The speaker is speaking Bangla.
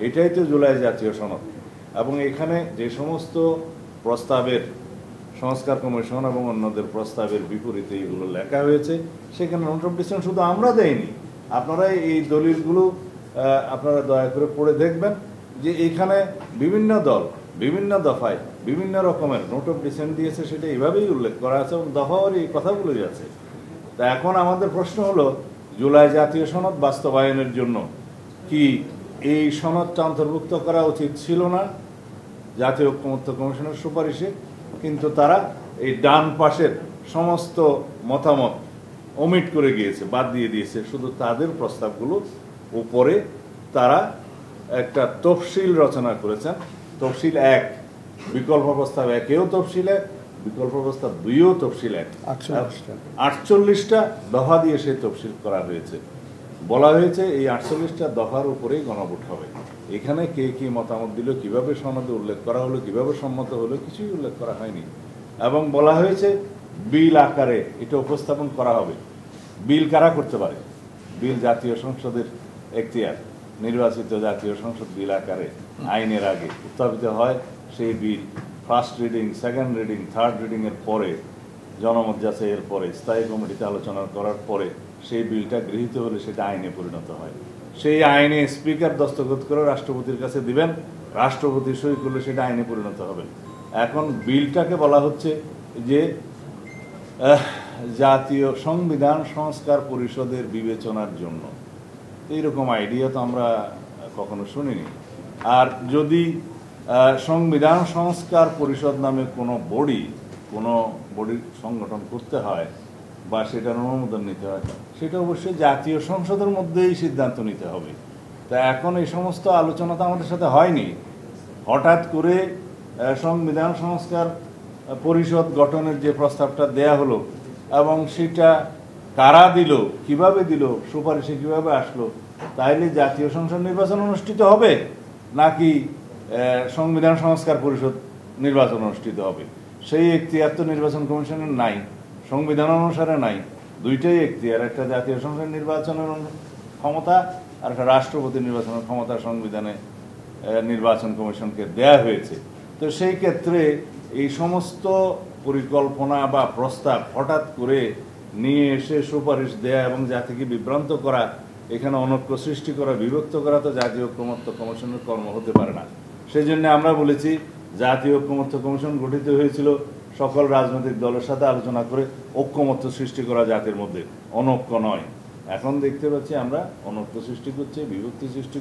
এটাই তো জুলাই জাতীয় সনদ। এবং এখানে যে সমস্ত প্রস্তাবের সংস্কার কমিশন এবং অন্যদের প্রস্তাবের বিপরীতে এগুলো লেখা হয়েছে, সেখানে নোট অফ ডিসেন্ট শুধু আমরা দেইনি, আপনারা এই দলিলগুলো আপনারা দয়া করে পড়ে দেখবেন যে এখানে বিভিন্ন দল বিভিন্ন দফায় বিভিন্ন রকমের নোট অফ ডিসেন্ট দিয়েছে, সেটা এইভাবেই উল্লেখ করা আছে এবং দফাওয়ার এই কথাগুলোই আছে। তা এখন আমাদের প্রশ্ন হলো, জুলাই জাতীয় সনদ বাস্তবায়নের জন্য কি এই সনদটা অন্তর্ভুক্ত করা উচিত ছিল না জাতীয় ঐক্যমত্য কমিশনের সুপারিশে? কিন্তু তারা এই ডান পাশের সমস্ত মতামত ওমিট করে গিয়েছে, বাদ দিয়ে দিয়েছে, শুধু তাদের প্রস্তাবগুলো উপরে তারা একটা তফসিল রচনা করেছেন। তফসিল 1, বিকল্প প্রস্তাব 1-এও তফসিল 1, বিকল্প প্রস্তাব 2-এও তফসিল 1, 48টা দফা দিয়ে সেই তফসিল করা হয়েছে। বলা হয়েছে এই 48টা দফার উপরেই গণভোট হবে। এখানে কে কি মতামত দিল, কিভাবে সনদে উল্লেখ করা হলো, কিভাবে সম্মত হলো, কিছুই উল্লেখ করা হয়নি। এবং বলা হয়েছে বিল আকারে এটা উপস্থাপন করা হবে। বিল কারা করতে পারে? বিল জাতীয় সংসদের এখতিয়ার, নির্বাচিত জাতীয় সংসদ বিল আকারে আইনের আগে উত্থাপিত হয়। সেই bill first reading, second reading, third রিডিংয়ের পরে, জনমত যাচাইয়ের পরে, স্থায়ী কমিটিতে আলোচনা করার পরে সেই বিলটা গৃহীত হলে সেটা আইনে পরিণত হয়। সেই আইনে স্পিকার দস্তখত করে রাষ্ট্রপতির কাছে দিবেন, রাষ্ট্রপতি সই করলে সেটা আইনে পরিণত হবে। এখন বিলটাকে বলা হচ্ছে যে জাতীয় সংবিধান সংস্কার পরিষদের বিবেচনার জন্য। এইরকম আইডিয়া তো আমরা কখনো শুনিনি। আর যদি সংবিধান সংস্কার পরিষদ নামে কোনো বডি সংগঠন করতে হয় বা সেটার অনুমোদন নিতে হয়, সেটা অবশ্যই জাতীয় সংসদের মধ্যেই সিদ্ধান্ত নিতে হবে। তা এখন এই সমস্ত আলোচনা তো আমাদের সাথে হয়নি। হঠাৎ করে সংবিধান সংস্কার পরিষদ গঠনের যে প্রস্তাবটা দেয়া হলো এবং সেটা কারা দিল, কিভাবে দিল, সুপারিশে কিভাবে আসলো, তাইলে জাতীয় সংসদ নির্বাচন অনুষ্ঠিত হবে নাকি সংবিধান সংস্কার পরিষদ নির্বাচন অনুষ্ঠিত হবে? সেই এখতিয়ার তো নির্বাচন কমিশনের নাই, সংবিধান অনুসারে নাই। দুইটাই এখতিয়ার, একটা জাতীয় সংসদ নির্বাচনের ক্ষমতা আর একটা রাষ্ট্রপতি নির্বাচনের ক্ষমতা সংবিধানে নির্বাচন কমিশনকে দেয়া হয়েছে। তো সেই ক্ষেত্রে এই সমস্ত পরিকল্পনা বা প্রস্তাব হঠাৎ করে নিয়ে এসে সুপারিশ দেয়া এবং জাতিকে বিভ্রান্ত করা, এখানে অনৈক্য সৃষ্টি করা, বিভক্ত করা তো জাতীয় ঐক্যমত্য কমিশনের কর্ম হতে পারে না। সেই জন্য আমরা বলেছি জাতীয় ঐক্যমত্য কমিশন গঠিত হয়েছিল সকল রাজনৈতিক দলের সাথে আলোচনা করে ঐক্যমত্য সৃষ্টি করা জাতির মধ্যে, অনৈক্য নয়। এখন দেখতে পাচ্ছি আমরা অনৈক্য সৃষ্টি করছে, বিভক্তি সৃষ্টি